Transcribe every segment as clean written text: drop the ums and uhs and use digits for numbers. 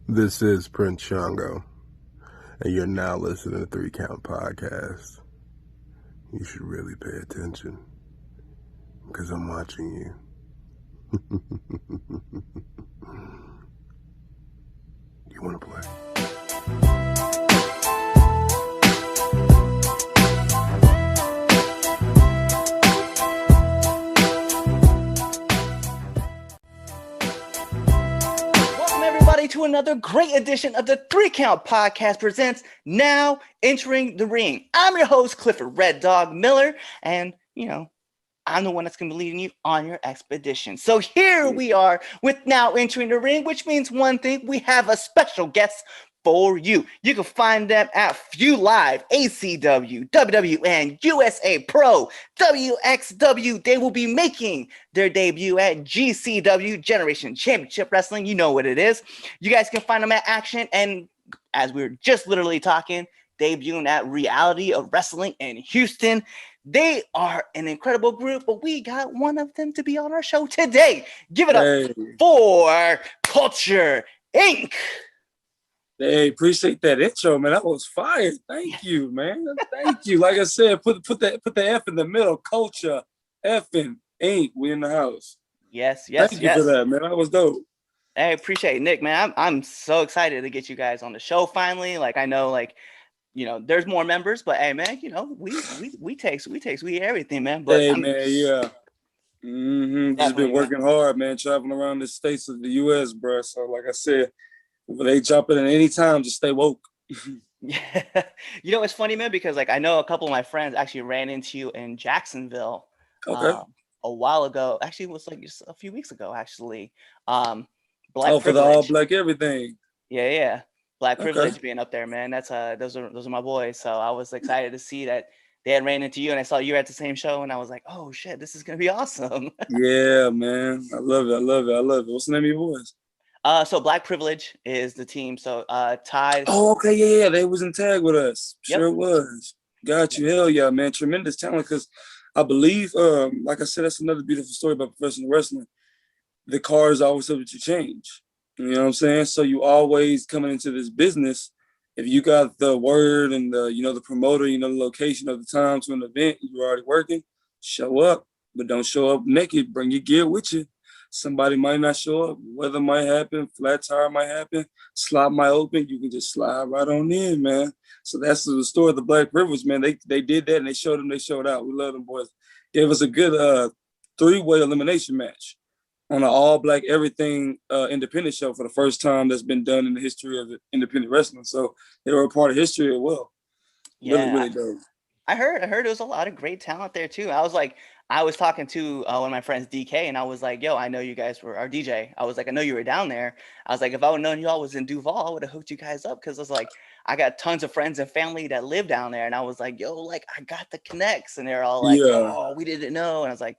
This is Prince Shango, and you're now listening to Three Count Podcast. You should really pay attention, because I'm watching you. You want to play? Welcome everybody to another great edition of the Three Count Podcast presents Now Entering the Ring. I'm your host, Clifford Red Dog Miller, and I'm the one that's going to be leading you on your expedition. So here we are with Now Entering the Ring, which means one thing: we have a special guest for you. You can find them at Few Live, ACW, WWN, USA Pro, WXW. They will be making their debut at GCW, Generation Championship Wrestling. You know what it is. You guys can find them at Action, and as we were just literally talking, debuting at Reality of Wrestling in Houston. They are an incredible group, but we got one of them to be on our show today. Give it up for Culture Inc. Hey, appreciate that intro, man. That was fire. Thank you, man. Thank you. Like I said, put the F in the middle. Culture, F-ing, Inc. We in the house. Yes. Thank you for that, man. That was dope. I appreciate it, Nick, man. I'm so excited to get you guys on the show finally. Like, I know, there's more members, but hey, man, we take everything, man. But hey, man, yeah. Just been working hard, man. Traveling around the states of the U.S., bro. So, like I said, they jump in at any time, just stay woke. Yeah. It's funny, man, because I know a couple of my friends actually ran into you in Jacksonville a while ago. Actually, it was just a few weeks ago, actually. Black Privilege. For the all black everything. Yeah. Black Privilege being up there, man. That's those are my boys. So I was excited to see that they had ran into you, and I saw you at the same show, and I was like, oh shit, this is gonna be awesome. Yeah, man. I love it. What's the name of your boys? So Black Privilege is the team. So Ty. Oh, okay, yeah. They was in tag with us. Sure was. Got you. Hell yeah, man. Tremendous talent. Because I believe, like I said, that's another beautiful story about professional wrestling. The car is always subject to change. You know what I'm saying? So you always coming into this business, if you got the word and the promoter, the location of the time to an event, you're already working, show up, but don't show up naked. Bring your gear with you. Somebody might not show up. Weather might happen. Flat tire might happen. Slot might open. You can just slide right on in, man. So that's the story of the Black Privilege, man. They did that and they showed out. We love them boys. Gave us a good three-way elimination match on an all-black everything independent show for the first time that's been done in the history of independent wrestling. So they were a part of history as well. Yeah, really dope. I heard there was a lot of great talent there too. I was talking to one of my friends, DK, and I was like, yo, I know you guys were our DJ. I was like, I know you were down there. I was like, if I would have known you all was in Duval, I would have hooked you guys up, because I was like, I got tons of friends and family that live down there. And I was like, yo, I got the connects. And they're all like, oh, we didn't know. And I was like,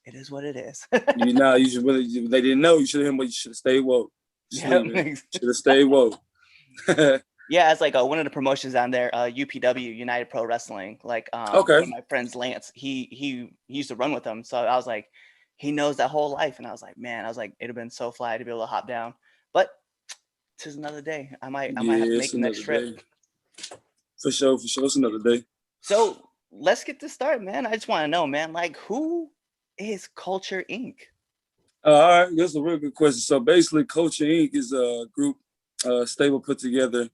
it is what it is. You should really, they didn't know. You should have stayed woke. Should have stayed woke. Yeah, it's one of the promotions down there, UPW, United Pro Wrestling. One of my friends, Lance, he used to run with them. So I was like, he knows that whole life. And I was like, man, it'd have been so fly to be able to hop down. But 'tis another day. I might have to make the next trip. For sure. It's another day. So let's get this started, man. I just want to know, man, who is Culture Inc.? All right, that's a real good question. So basically, Culture Inc. is a group, stable put together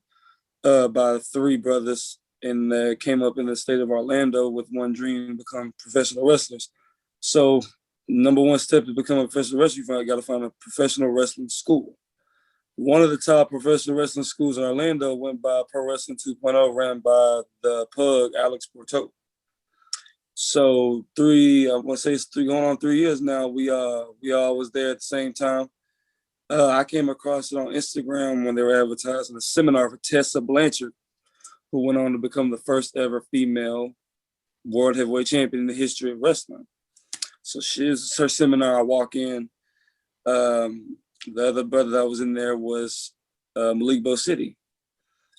by three brothers, and came up in the state of Orlando with one dream: to become professional wrestlers. So, number one step to become a professional wrestler, you got to find a professional wrestling school. One of the top professional wrestling schools in Orlando went by Pro Wrestling 2.0, ran by the Pug, Alex Porto. So I want to say it's going on 3 years now. We all was there at the same time. I came across it on Instagram when they were advertising a seminar for Tessa Blanchard, who went on to become the first ever female world heavyweight champion in the history of wrestling. So she's her seminar. I walk in. The other brother that was in there was Malik Bo City.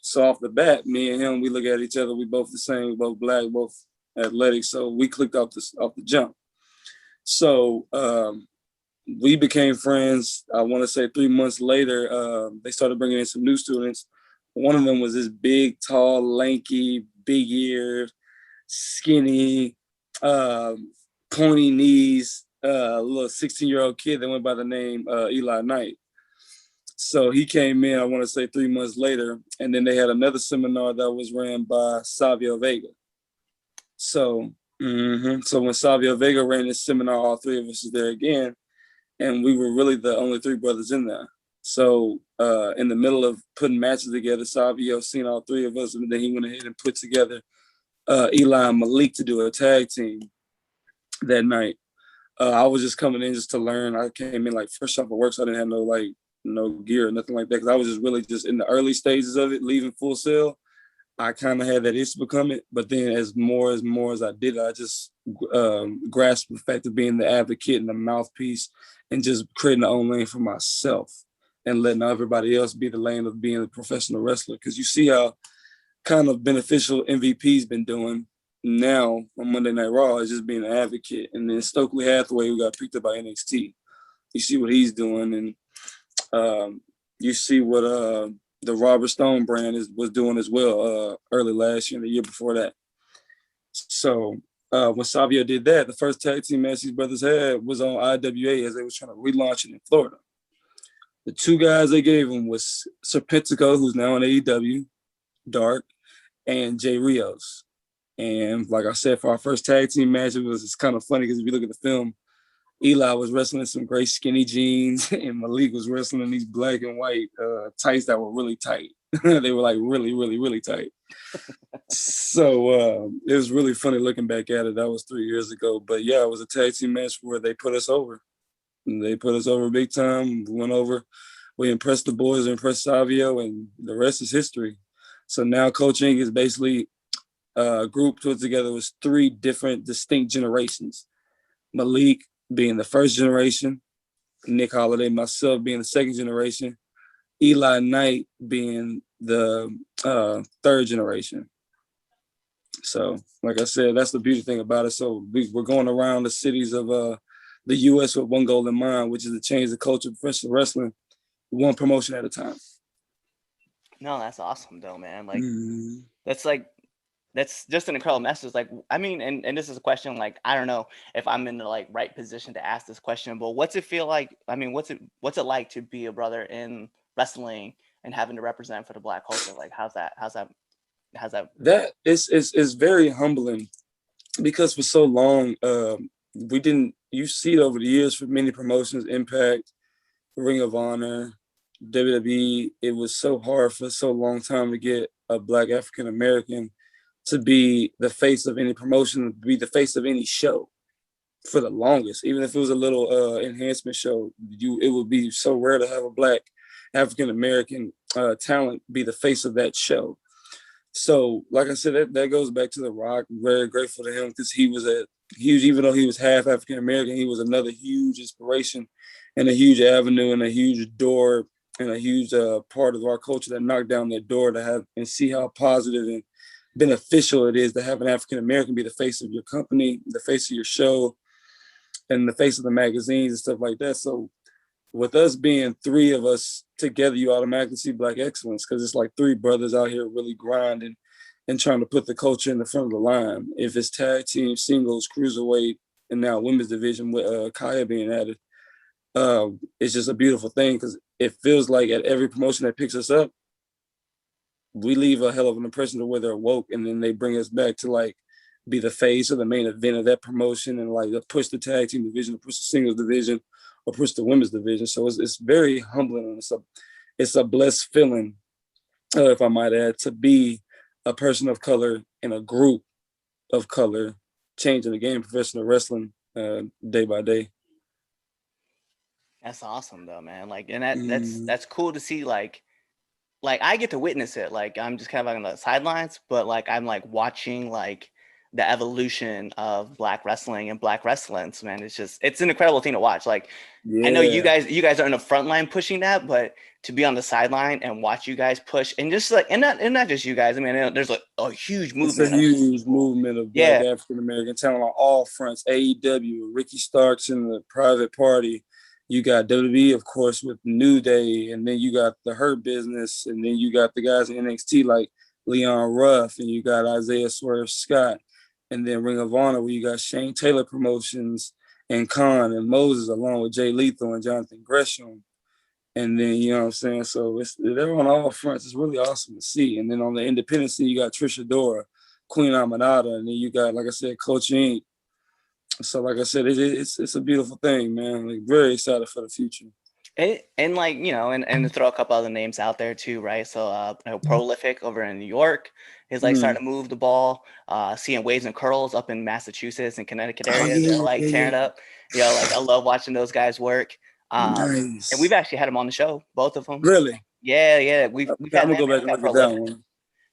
So off the bat, me and him, we look at each other. We both the same. We both black, both athletic. So we clicked off the jump. So we became friends. I want to say 3 months later, they started bringing in some new students. One of them was this big, tall, lanky, big-eared, skinny, pointy knees, little 16-year-old kid that went by the name Eli Knight. So he came in, I want to say 3 months later, and then they had another seminar that was ran by Savio Vega. So, so when Savio Vega ran this seminar, all three of us was there again, and we were really the only three brothers in there. So in the middle of putting matches together, Savio seen all three of us, and then he went ahead and put together Eli and Malik to do a tag team that night. I was just coming in just to learn. I came in like fresh off of work, so I didn't have no gear or nothing like that, because I was just really just in the early stages of it, leaving Full Sail. I kind of had that itch to become it, but then as more as I did, I just grasped the fact of being the advocate and the mouthpiece and just creating my own lane for myself and letting everybody else be the lane of being a professional wrestler. Because you see how kind of beneficial MVP's been doing now on Monday Night Raw is just being an advocate. And then Stokely Hathaway, who got picked up by NXT, you see what he's doing, and you see what the Robert Stone brand was doing as well early last year and the year before that. So when Savio did that, the first tag team match these brothers had was on IWA as they was trying to relaunch it in Florida. The two guys they gave him was Serpentico, who's now in AEW, Dark, and Jay Rios. And like I said, for our first tag team match, it's kind of funny because if you look at the film, Eli was wrestling in some gray skinny jeans and Malik was wrestling in these black and white tights that were really tight. They were like really, really, really tight. So it was really funny looking back at it. That was 3 years ago. But yeah, it was a tag team match where they put us over. They put us over big time. We went over. We impressed the boys, impressed Savio, and the rest is history. So now Coach Inc. is basically a group put together with 3 different distinct generations. Malik being the first generation, Nick Holiday, myself being the second generation, Eli Knight being the third generation. So, like I said, that's the beauty thing about it. So we're going around the cities of the U.S. with one goal in mind, which is to change the culture of professional wrestling, one promotion at a time. No, that's awesome though, man. Like that's just an incredible message. Like, I mean, and this is a question, like, I don't know if I'm in the like right position to ask this question, but what's it feel like? I mean, what's it like to be a brother in wrestling and having to represent for the Black culture? Like, how's that? That is very humbling, because for so long, you see it over the years for many promotions, Impact, Ring of Honor, WWE, it was so hard for so long time to get a Black African American to be the face of any promotion, be the face of any show for the longest. Even if it was a little enhancement show, it would be so rare to have a Black African American talent be the face of that show. So, like I said, that goes back to The Rock. I'm very grateful to him, because he was a huge, even though he was half African American, he was another huge inspiration and a huge avenue and a huge door and a huge part of our culture that knocked down that door to have and see how positive and beneficial it is to have an African American be the face of your company, the face of your show, and the face of the magazines and stuff like that. So with us being 3 of us together, you automatically see Black excellence, because it's like 3 brothers out here really grinding and trying to put the culture in the front of the line. If it's tag team, singles, cruiserweight, and now women's division with Kaya being added, it's just a beautiful thing, because it feels like at every promotion that picks us up, we leave a hell of an impression to where they're woke, and then they bring us back to like be the face or the main event of that promotion, and like push the tag team division, or push the singles division, or push the women's division. So it's very humbling, and it's a blessed feeling, if I might add, to be a person of color in a group of color, changing the game of professional wrestling day by day. That's awesome though, man. Like, and that's cool to see. Like I get to witness it. Like, I'm just kind of on the sidelines, but like I'm like watching like the evolution of Black wrestling and Black wrestlers, man. It's an incredible thing to watch. Like, yeah. I know you guys are in the front line pushing that, but to be on the sideline and watch you guys push, and just like, and not just you guys. I mean, there's like a huge movement. It's a huge movement of Black African American talent on all fronts. AEW, Ricky Starks in the Private Party. You got WWE, of course, with New Day, and then you got the Hurt Business, and then you got the guys in NXT like Leon Ruff, and you got Isaiah Swerve Scott, and then Ring of Honor, where you got Shane Taylor Promotions and Khan and Moses, along with Jay Lethal and Jonathan Gresham. And then, you know what I'm saying? So they're on all fronts. It's really awesome to see. And then on the independent scene, you got Trisha Dora, Queen Aminata, and then you got, like I said, Coach Inc. So, like I said, it's a beautiful thing, man. Like, very excited for the future. And like, you know, and to throw a couple other names out there too, right? So Prolific over in New York is like starting to move the ball. Seeing Waves and Curls up in Massachusetts and Connecticut area, they're like tearing up. You know, like I love watching those guys work. Nice. And we've actually had them on the show, both of them. Really? Yeah. We've I'm had gonna go back and look at that one.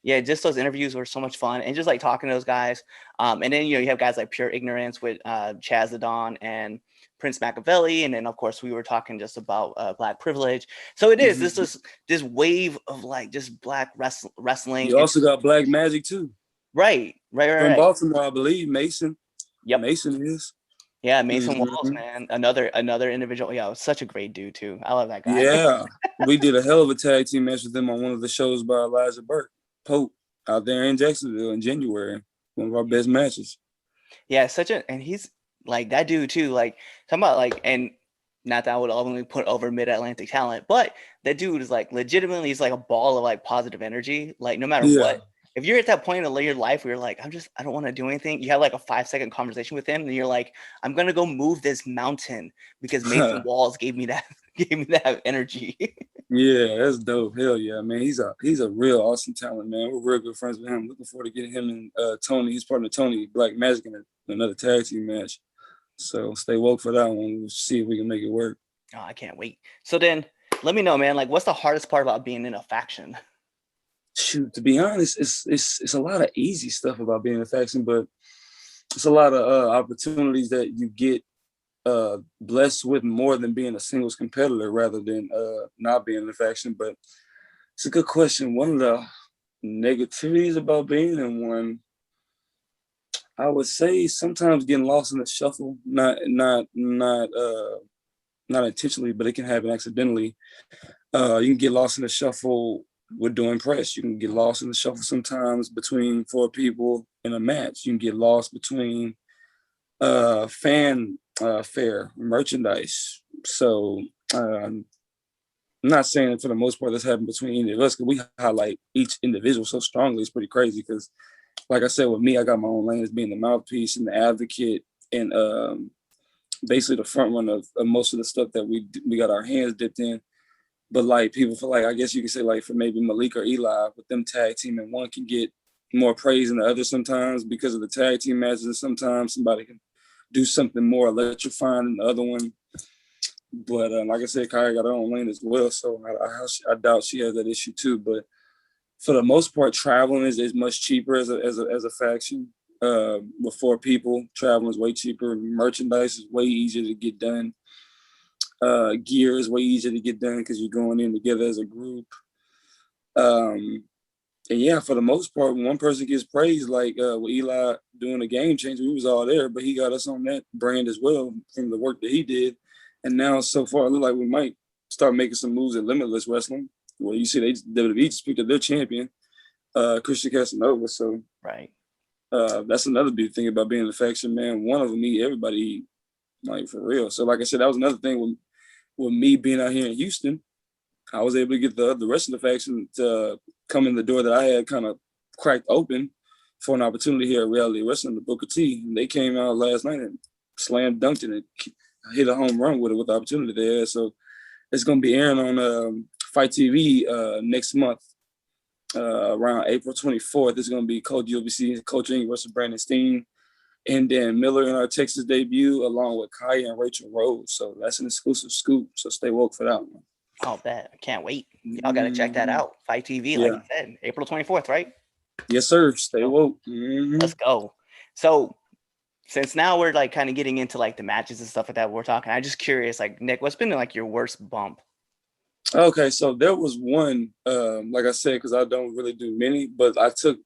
Yeah, just those interviews were so much fun, and just like talking to those guys. And then you have guys like Pure Ignorance with Chaz the Don and Prince Machiavelli, and then of course we were talking just about Black privilege. So it is this wave of like just Black wrestling. You also got Black Magic too. Right. From Baltimore, I believe. Mason. Yep. Mason is. Yeah, Mason Walls, man. Another individual. Yeah, such a great dude too. I love that guy. Yeah. We did a hell of a tag team match with them on one of the shows by Elijah Burke, Pope, out there in Jacksonville in January. One of our best matches. Yeah, and he's like that dude too. Like talking about like, and not that I would only put over Mid-Atlantic talent, but that dude is like legitimately, he's like a ball of like positive energy. Like no matter what. If you're at that point in your life where you're like, I don't want to do anything. You have like a 5-second conversation with him, and you're like, I'm gonna go move this mountain because Mason Walls gave me that energy. Yeah, that's dope. Hell yeah, man. He's a real awesome talent, man. We're real good friends with him. Looking forward to getting him and Tony, his partner Tony, Black Magic, in another tag team match. So stay woke for that one. We'll see if we can make it work. Oh, I can't wait. So then let me know, man, like what's the hardest part about being in a faction? Shoot, to be honest, it's a lot of easy stuff about being a faction, but it's a lot of opportunities that you get blessed with more than being a singles competitor rather than not being in a faction. But it's a good question. One of the negativities about being in one, I would say sometimes getting lost in the shuffle, not intentionally, but it can happen accidentally. You can get lost in the shuffle with doing press. You can get lost in the shuffle sometimes between 4 people in a match. You can get lost between fan fair merchandise. So I'm not saying that for the most part this happened between any of us, because we highlight each individual so strongly. It's pretty crazy because, like I said, with me, I got my own lane as being the mouthpiece and the advocate and basically the front runner of most of the stuff that we got our hands dipped in. But like people feel like, I guess you could say like for maybe Malik or Eli, with them tag team, and one can get more praise than the other sometimes because of the tag team matches, and sometimes somebody can do something more electrifying than the other one. But like I said, Kaya got her own lane as well, so I doubt she has that issue too. But for the most part, traveling is much cheaper as a faction. With 4 people, traveling is way cheaper. Merchandise is way easier to get done. Gear is way easier to get done because you're going in together as a group. And yeah, for the most part, when one person gets praised, like with Eli doing a game changer, we was all there, but he got us on that brand as well from the work that he did. And now so far, it looks like we might start making some moves at Limitless Wrestling. Well, you see, WWE just picked up their champion, Christian Casanova. So right, that's another big thing about being in the faction, man. One of them eat everybody, like for real. So like I said, that was another thing with me being out here in Houston. I was able to get the rest of the faction to come in the door that I had kind of cracked open for an opportunity here at Reality Wrestling, the Booker T. And they came out last night and slam dunked it and hit a home run with the opportunity there. So it's going to be airing on Fight TV next month, around April 24th. It's going to be Coach UBC, Coach Inc. versus Brandon Steen, and then Miller in our Texas debut, along with Kaya and Rachel Rose. So that's an exclusive scoop. So stay woke for that one. Oh, bet. I can't wait. Y'all got to check that out. Fight TV, like you said, April 24th, right? Yes, sir. Stay woke. Mm-hmm. Let's go. So since now we're like kind of getting into like the matches and stuff like that we're talking, I'm just curious, like Nick, what's been like your worst bump? Okay, so there was one, like I said, because I don't really do many, but I took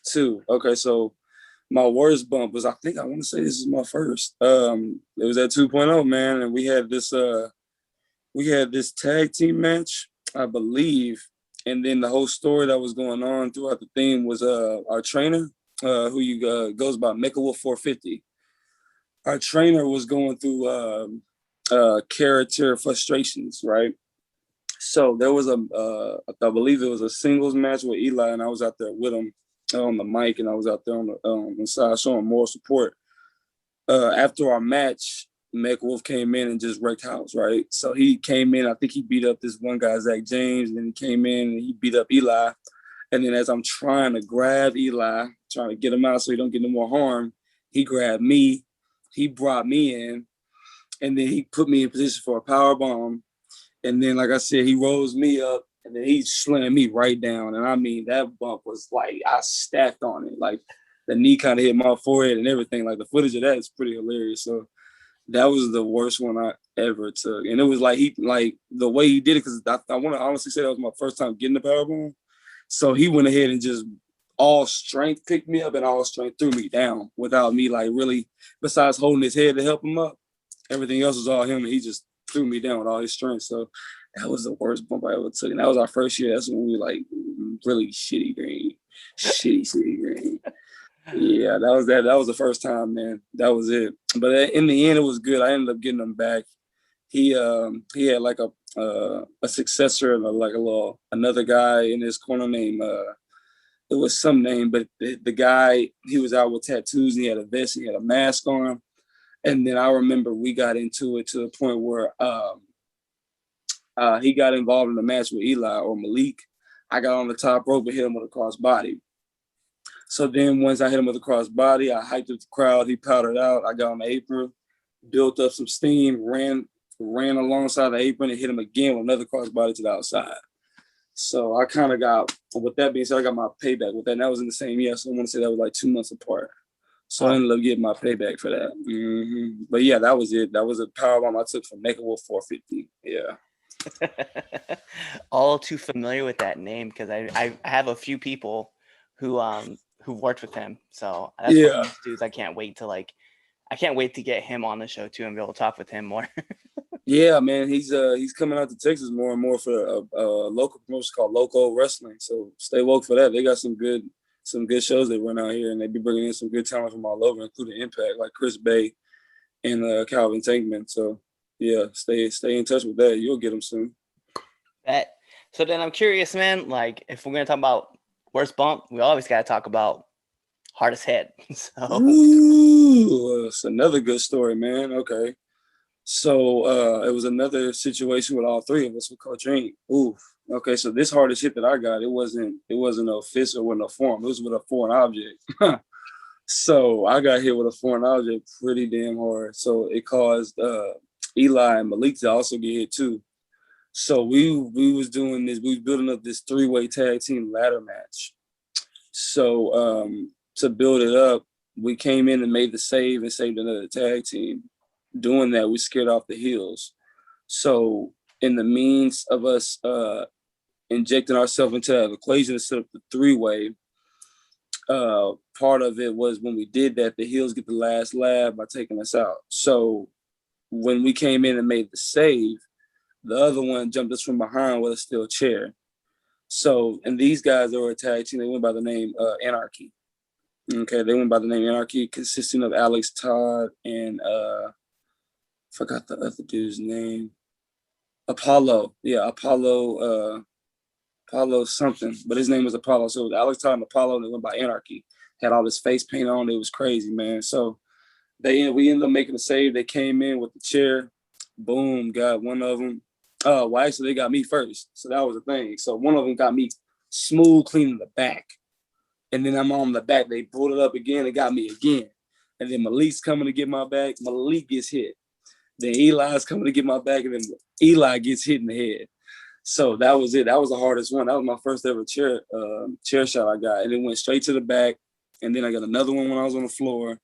2. Okay, so my worst bump was, I want to say this is my first. It was at 2.0, man, and we had this we had this tag team match, I believe, and then the whole story that was going on throughout the theme was our trainer, who goes by Mecha Wolf 450. Our trainer was going through character frustrations, right? So there was I believe it was a singles match with Eli, and I was out there with him on the mic, and I was out there on the side showing moral support. After our match, Mech Wolf came in and just wrecked house, right? So he came in, I think he beat up this one guy, Zach James, and then he came in and he beat up Eli. And then as I'm trying to grab Eli, trying to get him out so he don't get no more harm, he grabbed me, he brought me in, and then he put me in position for a power bomb. And then, like I said, he rose me up, and then he slammed me right down. And I mean, that bump was like, I stacked on it. Like, the knee kind of hit my forehead and everything. Like, the footage of that is pretty hilarious. So that was the worst one I ever took. And it was like, the way he did it, because I want to honestly say that was my first time getting the power bomb. So he went ahead and just all strength picked me up and all strength threw me down without me, like, really, besides holding his head to help him up. Everything else was all him, and he just threw me down with all his strength. So that was the worst bump I ever took. And that was our first year. That's when we like really shitty green. Yeah, that was the first time, man. That was it. But in the end, it was good. I ended up getting him back. He had like a successor, like another guy in his corner named it was some name, but the guy, he was out with tattoos and he had a vest, and he had a mask on. And then I remember we got into it to the point where he got involved in the match with Eli or Malik. I got on the top rope and hit him with a cross body. So then once I hit him with a cross body, I hyped up the crowd. He powdered out. I got on the apron, built up some steam, ran alongside the apron and hit him again with another cross body to the outside. So I kind of got, with that being said, I got my payback with that. And that was in the same year. So I want to say that was like 2 months apart. So I ended up getting my payback for that. Mm-hmm. But yeah, that was it. That was a powerbomb I took from Mecha Wolf 450. Yeah. All too familiar with that name because I have a few people who worked with him. So that's one of those dudes I can't wait to get him on the show too and be able to talk with him more. Yeah, man, he's coming out to Texas more and more for a local promotion called Loco Wrestling. So stay woke for that. They got some good shows they run out here, and they be bringing in some good talent from all over, including Impact, like Chris Bay and Calvin Tankman. So yeah, stay in touch with that. You'll get them soon. So then I'm curious, man. Like, if we're gonna talk about worst bump, we always gotta talk about hardest hit. So ooh, it's another good story, man. Okay. So it was another situation with all three of us with Coach Inc. Ooh. Okay, so this hardest hit that I got, it wasn't no fist or wasn't a forearm. It was with a foreign object. So I got hit with a foreign object pretty damn hard. So it caused Eli and Malik to also get hit too. So we was doing this. We was building up this 3-way tag team ladder match. So to build it up, we came in and made the save and saved another tag team. Doing that, we scared off the heels. So in the means of us injecting ourselves into that equation to set up the 3-way, part of it was when we did that, the heels get the last laugh by taking us out. So when we came in and made the save, the other one jumped us from behind with a steel chair. So, and these guys that were a tag team, they went by the name Anarchy. Okay, they went by the name Anarchy, consisting of Alex Todd and forgot the other dude's name. Apollo. Yeah, Apollo something, but his name was Apollo. So it was Alex Todd and Apollo, and they went by Anarchy. Had all this face paint on. It was crazy, man. So we ended up making a save. They came in with the chair. Boom, got one of them. Well, actually, they got me first. So that was the thing. So one of them got me smooth cleaning the back. And then I'm on the back. They pulled it up again and got me again. And then Malik's coming to get my back. Malik gets hit. Then Eli's coming to get my back, and then Eli gets hit in the head. So that was it. That was the hardest one. That was my first ever chair shot I got. And it went straight to the back. And then I got another one when I was on the floor.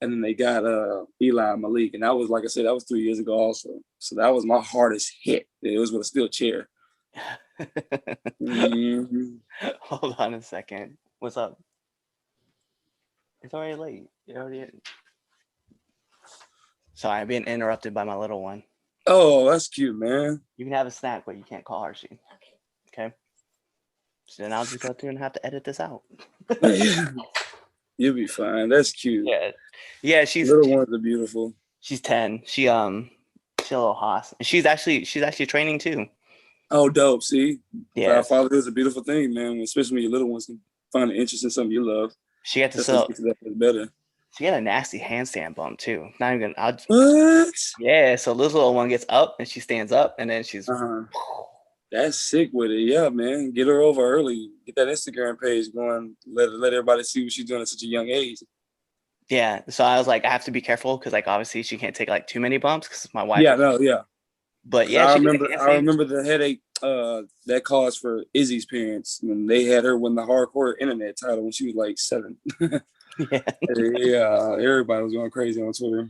And then they got Eli and Malik. And that was, like I said, that was 3 years ago also. So that was my hardest hit. It was with a steel chair. Mm-hmm. Hold on a second. What's up? It's already late. Sorry, I'm being interrupted by my little one. Oh, that's cute, man. You can have a snack, but you can't call Archie. Okay. So then I'll just go through and have to edit this out. You'll be fine. That's cute. Yeah. She's Little ones are beautiful. She's 10. She's a little hoss. And she's actually training too. Oh, dope. See? Yeah. Fatherhood is a beautiful thing, man. Especially when your little ones can find an interest in something you love. She got to that better. She got a nasty handstand bump too. Not even what? Yeah, so this little one gets up and she stands up and then she's That's sick with it. Yeah, man. Get her over early. Get that Instagram page going. Let everybody see what she's doing at such a young age. Yeah. So I was like, I have to be careful because like obviously she can't take like too many bumps because my wife. Yeah, no, yeah. But yeah, I remember the headache that caused for Izzy's parents when they had her win the hardcore internet title when she was like 7. Yeah, everybody was going crazy on Twitter.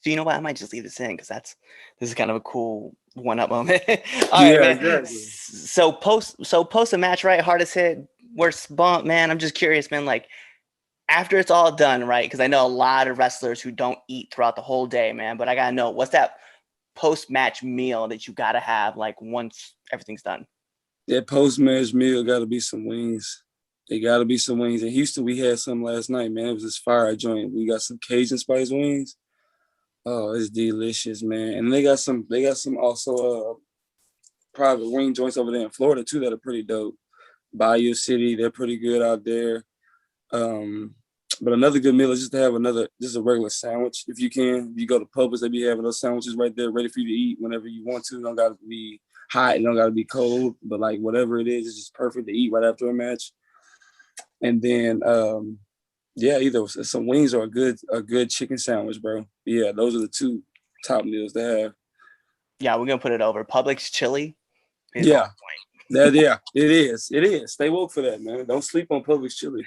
So you know what? I might just leave this in because this is kind of a cool one-up moment. All right, man. Exactly. So post a match, right? Hardest hit, worst bump, man. I'm just curious, man. Like after it's all done, right? Because I know a lot of wrestlers who don't eat throughout the whole day, man. But I gotta know, what's that post-match meal that you gotta have like once everything's done? That post-match meal gotta be some wings. They gotta be some wings. In Houston, we had some last night, man. It was this fire joint. We got some Cajun spice wings. Oh, it's delicious, man. And they got some also private wing joints over there in Florida too that are pretty dope. Bayou City, they're pretty good out there. But another good meal is just to have just a regular sandwich if you can. If you go to Publix, they be having those sandwiches right there ready for you to eat whenever you want to. Don't gotta be hot, don't gotta be cold, but like whatever it is, it's just perfect to eat right after a match. And then either some wings or a good chicken sandwich, bro. Yeah, those are the two top meals to have. Yeah, we're gonna put it over. Publix chili. Yeah, it is. It is. Stay woke for that, man. Don't sleep on Publix chili.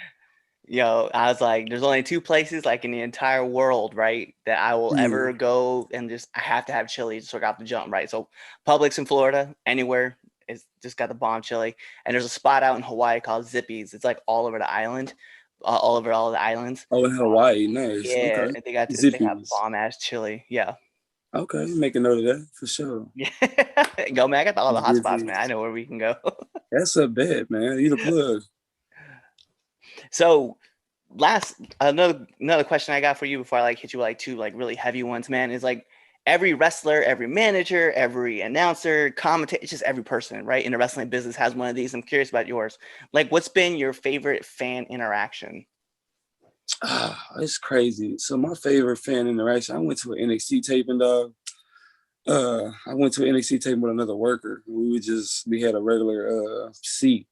Yo, I was like, there's only 2 places like in the entire world, right, that I will ever go and I have to have chili just so I got the jump, right? So Publix in Florida, anywhere, it's just got the bomb chili. And there's a spot out in Hawaii called Zippy's. It's like all over the island, all over all the islands. Oh, in Hawaii, nice. Yeah, okay. They got bomb ass chili. Yeah. Okay, make a note of that for sure. Yeah, go man. I got all the hot spots, man. I know where we can go. That's a bet, man. You the plug. So, another question I got for you before I hit you with 2 really heavy ones, man, is every wrestler, every manager, every announcer, commentator, it's just every person, right, in the wrestling business has one of these. I'm curious about yours. What's been your favorite fan interaction? It's crazy. So my favorite fan interaction, I went to an NXT taping, dog. I went to an NXT taping with another worker. We had a regular seat,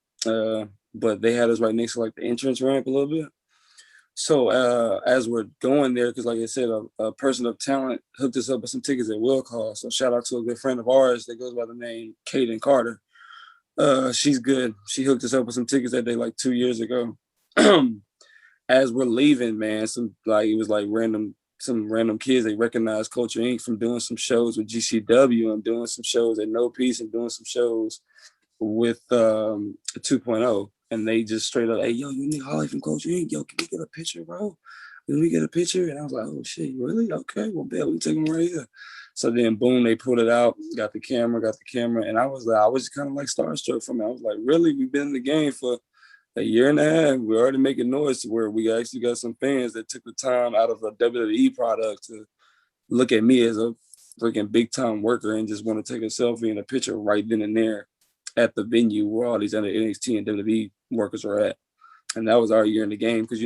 but they had us right next to the entrance ramp a little bit. So as we're going there, because like I said, a person of talent hooked us up with some tickets at will call. So shout out to a good friend of ours that goes by the name Kaden Carter. She's good. She hooked us up with some tickets that day 2 years ago. As we're leaving, man, it was some random kids, they recognized Culture Inc. from doing some shows with GCW and doing some shows at No Peace and doing some shows with 2.0. And they just straight up, hey, yo, you need Holly from Culture Inc. Yo, can we get a picture, bro? Can we get a picture? And I was like, oh, shit, really? Okay, well, bet, we can take them right here. So then, boom, they pulled it out, got the camera. And I was kind of starstruck from it. I was like, really? We've been in the game for a year and a half. We're already making noise to where we actually got some fans that took the time out of a WWE product to look at me as a freaking big time worker and just want to take a selfie and a picture right then and there at the venue where all these other NXT and WWE workers are at. And that was our year in the game because,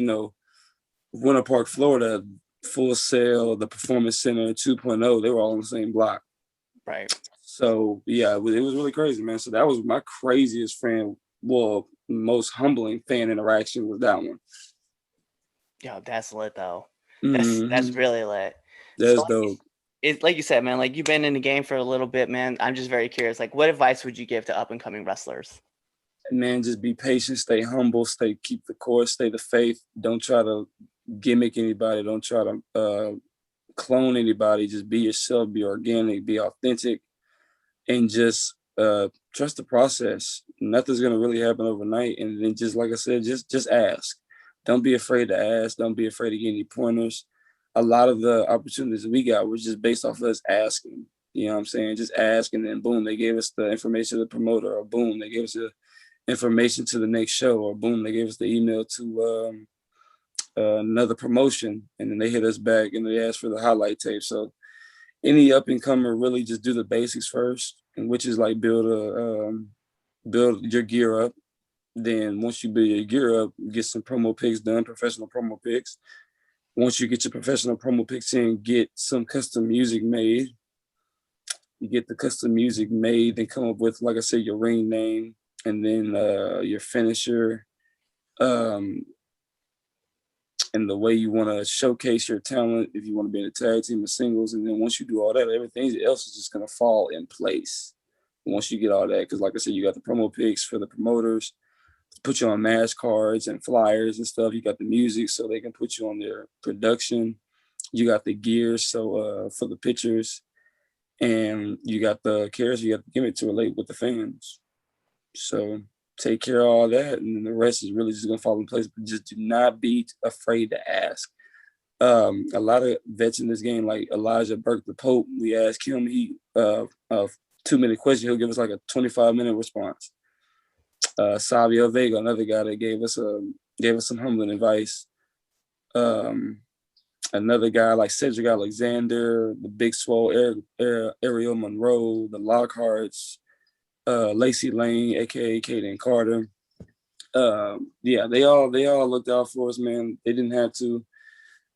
Winter Park, Florida, Full Sail, the Performance Center, 2.0, they were all on the same block. Right. So, yeah, it was really crazy, man. So that was my craziest most humbling fan interaction was that one. Yo, that's lit though. That's really lit. That's dope. It's like you said, man, you've been in the game for a little bit, man. I'm just very curious. What advice would you give to up and coming wrestlers? Man, just be patient, stay humble, keep the course, stay the faith. Don't try to gimmick anybody. Don't try to clone anybody. Just be yourself, be organic, be authentic, and just trust the process. Nothing's gonna really happen overnight. And then just like I said, just ask. Don't be afraid to ask. Don't be afraid to get any pointers. a lot of the opportunities that we got was just based off of us asking. You know what I'm saying? Just ask, and then boom, they gave us the information to the promoter, or boom, they gave us the information to the next show, or boom, they gave us the email to another promotion, and then they hit us back and they asked for the highlight tape. So any up and comer really just do the basics first, and which is like build your gear up. Then once you build your gear up, get some promo pics done, professional promo pics. Once you get your professional promo pics in, get some custom music made. You get the custom music made, then come up with, like I said, your ring name, and then your finisher, and the way you want to showcase your talent, if you want to be in a tag team or singles. And then once you do all that, everything else is just going to fall in place once you get all that. Because like I said, you got the promo pics for the promoters, put you on match cards and flyers and stuff. You got the music so they can put you on their production. You got the gear so for the pictures. And you got the cares, you got the gimmick to relate with the fans. So take care of all that, and then the rest is really just gonna fall in place. But just do not be afraid to ask. A lot of vets in this game, like Elijah Burke, the Pope, we ask him, he 2-minute question, he'll give us like a 25-minute response. Savio Vega, another guy that gave us some humbling advice. Another guy like Cedric Alexander, the Big Swole, Ariel Monroe, the Lockharts, Lacey Lane, aka Kaden Carter. Yeah, they all looked out for us, man. They didn't have to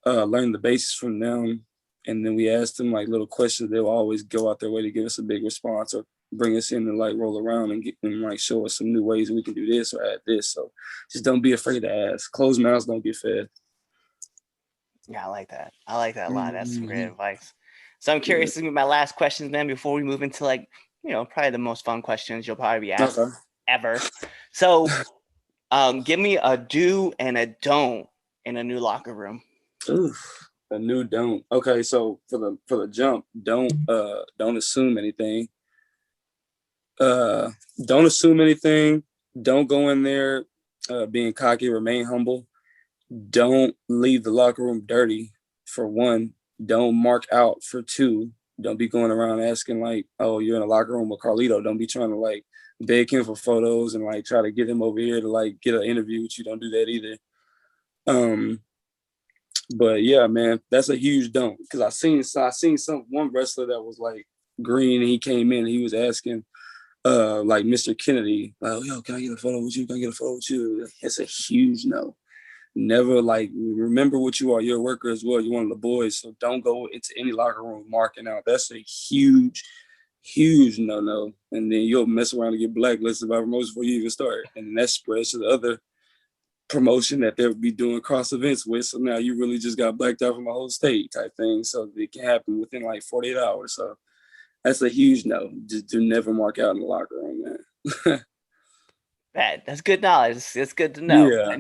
learn the basics from them. And then we asked them like little questions. They'll always go out their way to give us a big response or bring us in and like roll around and like show us some new ways we can do this or add this. So just don't be afraid to ask. Closed mouths don't get fed. Yeah, I like that. I like that a lot. That's some great advice. So I'm curious to my last questions, man, before we move into like, probably the most fun questions you'll probably be asked ever. So give me a do and a don't in a new locker room. Oof, a new don't. Okay, so for the jump, don't assume anything. Don't assume anything. Don't go in there being cocky. Remain humble. Don't leave the locker room dirty, for one. Don't mark out, for two. Don't be going around asking like, oh, you're in a locker room with Carlito. Don't be trying to like beg him for photos and like try to get him over here to like get an interview with you. Don't do that either. But yeah, man, that's a huge don't. Because I seen one wrestler that was like green, and he came in and he was asking like Mr. Kennedy, like, yo, can I get a photo with you? Can I get a photo with you? It's a huge no. Never, like, remember what you are. You're a worker as well. You're one of the boys. So don't go into any locker room marking out. That's a huge, huge no-no. And then you'll mess around and get blacklisted by promotion before you even start. And that spreads to the other promotion that they'll be doing cross events with. So now you really just got blacked out from a whole state type thing. So it can happen within like 48 hours. So that's a huge no. Just do never mark out in the locker room, man. That's good knowledge. It's good to know. Yeah.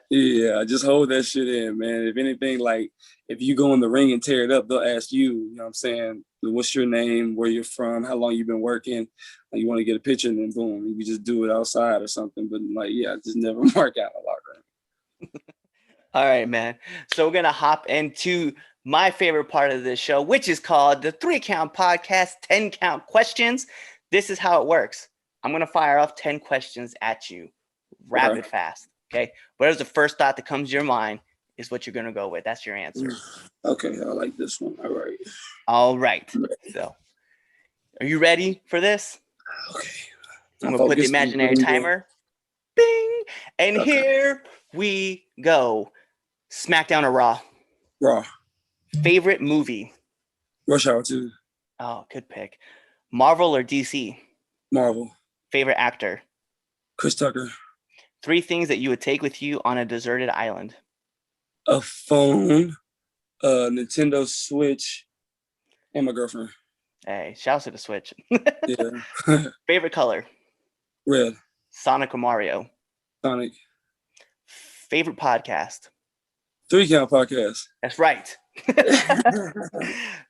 Yeah, just hold that shit in, man. If anything, like, if you go in the ring and tear it up, they'll ask you what I'm saying, what's your name, where you're from, how long you've been working, and you want to get a picture, and then boom, you can just do it outside or something. But like, yeah, just never mark out in the locker room. All right, man. So we're going to hop into my favorite part of this show, which is called the 3 Count Podcast 10 Count Questions. This is how it works. I'm going to fire off 10 questions at you, rapid fast. Okay. Whatever's the first thought that comes to your mind is what you're going to go with. That's your answer. Okay. I like this one. All right. All right. So are you ready for this? Okay. I'm going to put the imaginary timer. Bing. And here we go. SmackDown or Raw? Raw. Favorite movie? Rush Hour 2. Oh, good pick. Marvel or DC? Marvel. Favorite actor? Chris Tucker. 3 things that you would take with you on a deserted island. A phone, a Nintendo Switch, and my girlfriend. Hey, shouts to the Switch. Yeah. Favorite color? Red. Sonic or Mario? Sonic. Favorite podcast? 3 Count Podcast. That's right.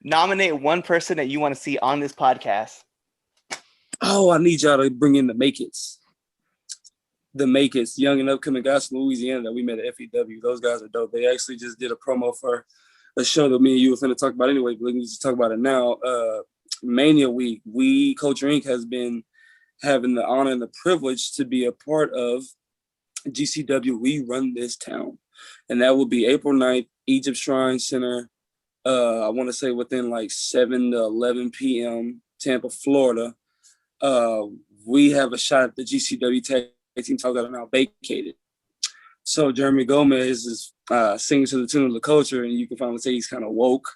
Nominate one person that you want to see on this podcast. Oh, I need y'all to bring in the Make-Its. the Make It's young and upcoming guys from Louisiana that we met at FEW. Those guys are dope. They actually just did a promo for a show that me and you were going to talk about anyway, but we can just talk about it now. Mania Week, Culture Inc. has been having the honor and the privilege to be a part of GCW. We Run This Town. And that will be April 9th, Egypt Shrine Center. I want to say within like 7 to 11 p.m., Tampa, Florida. We have a shot at the GCW tag team titles that are now vacated. So Jeremy Gomez is singing to the tune of the culture, and you can finally say he's kind of woke.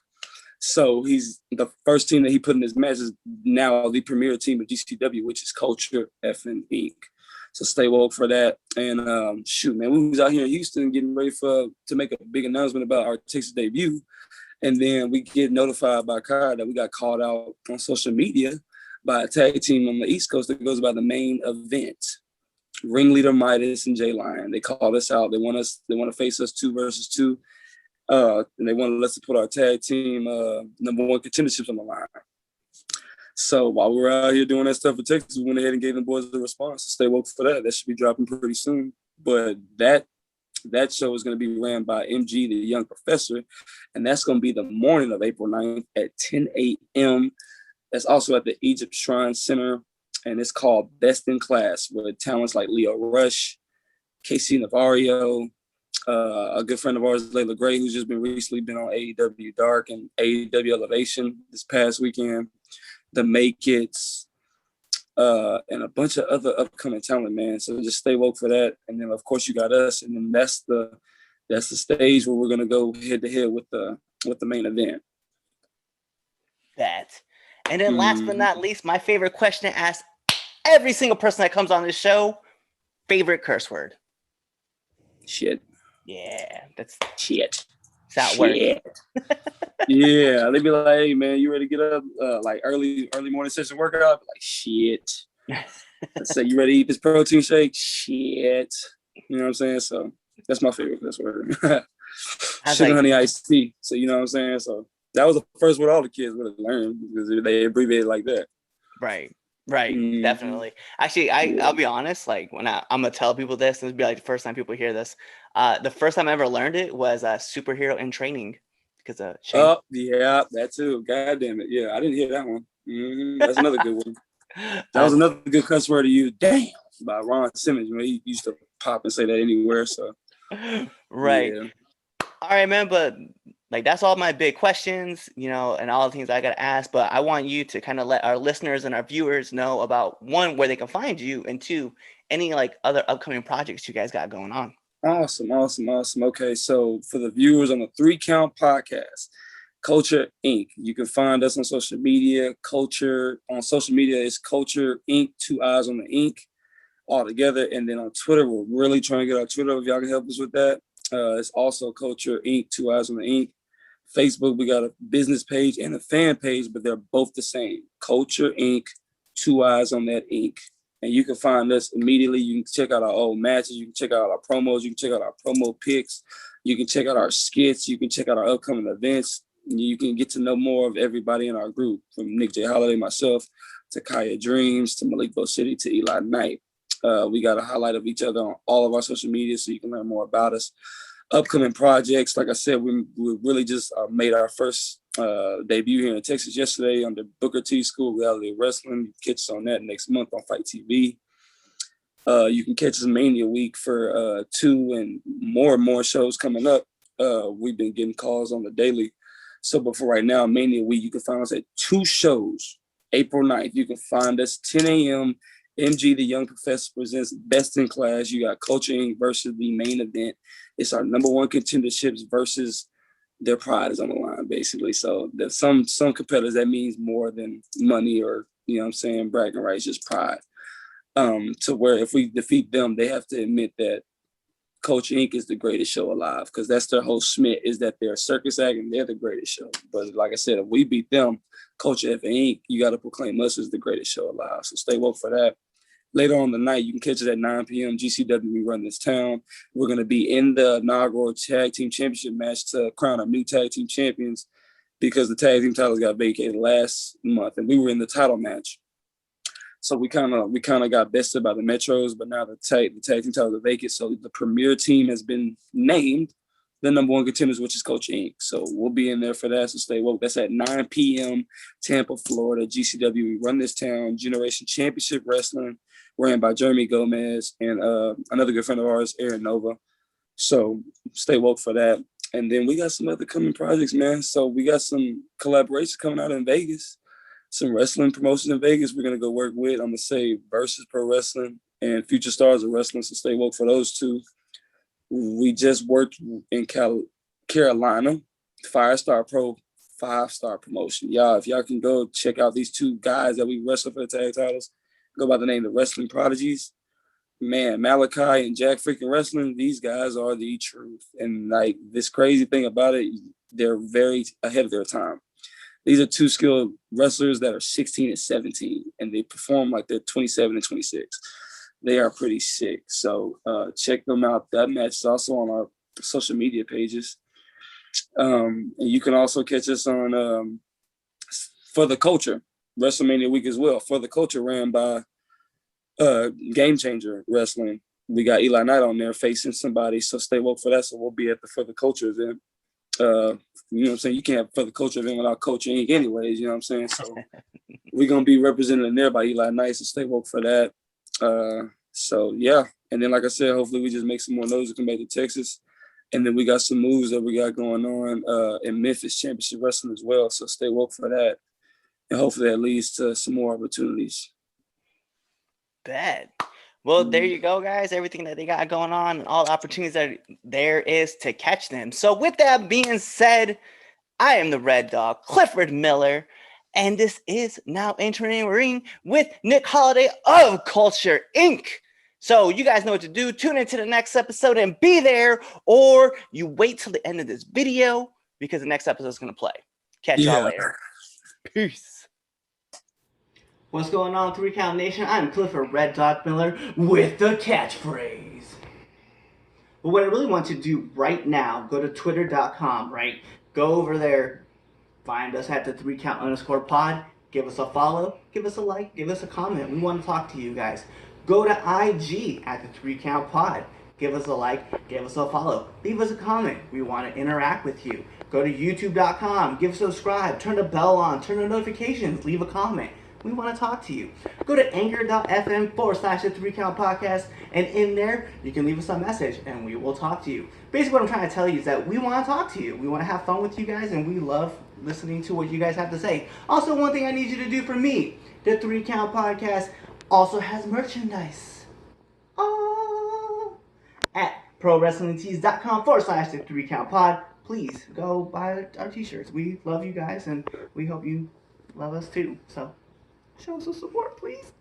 So he's the first team that he put in his match is now the premier team of GCW, which is Culture Effing Inc. So stay woke for that. And shoot, man, we was out here in Houston getting ready to make a big announcement about our Texas debut. And then we get notified by Kai that we got called out on social media by a tag team on the East Coast that goes by the Main Event. Ringleader Midas and Jay Lion. They called us out. They want to face us 2 versus 2. And they wanted us to put our tag team #1 contenderships on the line. So while we were out here doing that stuff for Texas, we went ahead and gave them boys the response to stay woke for that. That should be dropping pretty soon. But that show is going to be ran by MG, the Young Professor, and that's going to be the morning of April 9th at 10 a.m. That's also at the Egypt Shrine Center, and it's called Best in Class, with talents like Leo Rush, Casey Navarro, a good friend of ours, Layla Gray, who's just recently been on AEW Dark and AEW Elevation this past weekend, the Make It's, and a bunch of other upcoming talent, man. So just stay woke for that. And then of course you got us, and then that's the stage where we're gonna go head to head with the Main Event. That. And then last but not least, my favorite question to ask every single person that comes on this show, favorite curse word. Shit. Yeah, that's shit. That word. Yeah, they be like, "Hey man, you ready to get up like early morning session workout?" Like, shit. Let's say, "You ready to eat this protein shake?" Shit. You know what I'm saying? So that's my favorite curse word. Sugar honey iced tea. So you know what I'm saying? So that was the first word all the kids would have learned because they abbreviated like that. Right. Definitely. Actually, I'll be honest, like when I'm gonna tell people this, it'll be like the first time people hear this. The first time I ever learned it was superhero in training, because Shane. Oh yeah, that too. God damn it. Yeah, I didn't hear that one. That's another good one. That was another good cuss word to use. Damn, by Ron Simmons. You know, he used to pop and say that anywhere. So right. Yeah. All right, man. But like that's all my big questions, and all the things I got to ask. But I want you to kind of let our listeners and our viewers know about, 1, where they can find you, and 2, any like other upcoming projects you guys got going on. Awesome. Okay, so for the viewers on the 3 Count Podcast, Culture Inc. You can find us on social media. Culture on social media is Culture Inc. 2 eyes on the ink all together. And then on Twitter, we're really trying to get our Twitter. If y'all can help us with that, it's also Culture Inc. 2 eyes on the ink. Facebook, we got a business page and a fan page, but they're both the same. Culture Inc. 2 eyes on that ink. And you can find us immediately. You can check out our old matches. You can check out our promos. You can check out our promo pics. You can check out our skits. You can check out our upcoming events. You can get to know more of everybody in our group, from Nick J. Holiday, myself, to Kaya Dreams, to Malik Bo City, to Eli Knight. We got a highlight of each other on all of our social media so you can learn more about us. Upcoming projects, like I said, we really just made our first debut here in Texas yesterday under Booker T School of Reality Wrestling. You can catch us on that next month on Fight TV. You can catch us Mania Week for 2 and more shows coming up. We've been getting calls on the daily. So, but for right now, Mania Week, you can find us at 2 shows. April 9th, you can find us 10 a.m. MG, the Young Professor, presents Best in Class. You got Culture Inc. versus the Main Event. It's our #1 contenderships versus their pride is on the line, basically. So there's some competitors that means more than money or, bragging rights, just pride. To where if we defeat them, they have to admit that Culture Inc. is the greatest show alive, because that's their whole schmidt, is that they're a circus act and they're the greatest show. But like I said, if we beat them, Culture Inc., you got to proclaim us as the greatest show alive. So stay woke for that. Later on the night, you can catch us at 9 p.m. GCW, We Run This Town. We're going to be in the inaugural Tag Team Championship match to crown our new Tag Team Champions, because the Tag Team titles got vacated last month, and we were in the title match. So we kind of got bested by the Metros, but now the tag team titles are vacant. So the premier team has been named the number one contenders, which is Coach Inc. So we'll be in there for that. So stay woke. That's at 9 p.m. Tampa, Florida, GCW. We run this town. Generation Championship Wrestling, ran by Jeremy Gomez and another good friend of ours, Aaron Nova. So stay woke for that. And then we got some other coming projects, man. So we got some collaborations coming out in Vegas, some wrestling promotion in Vegas we're going to go work with. I'm going to say Versus Pro Wrestling and Future Stars of Wrestling. So stay woke for those two. We just worked in Carolina, Firestar Pro 5-star promotion. Y'all, if y'all can go check out these two guys that we wrestle for the tag titles, go by the name of the Wrestling Prodigies. Man, Malachi and Jack freaking Wrestling, these guys are the truth. And like this crazy thing about it, they're very ahead of their time. These are two skilled wrestlers that are 16 and 17, and they perform like they're 27 and 26. They are pretty sick. So check them out. That match is also on our social media pages. And you can also catch us on For the Culture, WrestleMania week as well. For the Culture ran by Game Changer Wrestling. We got Eli Knight on there facing somebody, so stay woke for that. So we'll be at the For the Culture event. You know what I'm saying? You can't have For the Culture event without Coach Inc. anyways, you know what I'm saying? So we're going to be represented in there by Eli Knight, so stay woke for that. So yeah. And then, like I said, hopefully we just make some more noise and come back to Texas. And then we got some moves that we got going on in Memphis Championship Wrestling as well. So stay woke for that. And hopefully that leads to some more opportunities. Bet. Well, there you go, guys. Everything that they got going on and all the opportunities that there is to catch them. So with that being said, I am the Red Dog, Clifford Miller, and this is Now Entering the Ring with Nick Holiday of Culture Inc. So you guys know what to do. Tune into the next episode and be there, or you wait till the end of this video because the next episode is going to play. Catch y'all later. Peace. What's going on, 3 Count Nation? I'm Clifford Red Dog Miller with the catchphrase. But what I really want to do right now, go to twitter.com, right? Go over there, find us at the 3count_pod, give us a follow, give us a like, give us a comment. We want to talk to you guys. Go to IG at the 3countpod. Give us a like, give us a follow, leave us a comment. We want to interact with you. Go to youtube.com, give a subscribe, turn the bell on, turn the notifications, leave a comment. We want to talk to you. Go to anchor.fm/the3count podcast, and in there you can leave us a message and we will talk to you. Basically what I'm trying to tell you is that we want to talk to you. We want to have fun with you guys, and we love listening to what you guys have to say. Also, one thing I need you to do for me, the 3 Count podcast also has merchandise. At prowrestlingtees.com/the3countpod. Please go buy our t-shirts. We love you guys, and we hope you love us too. So show us some support, please.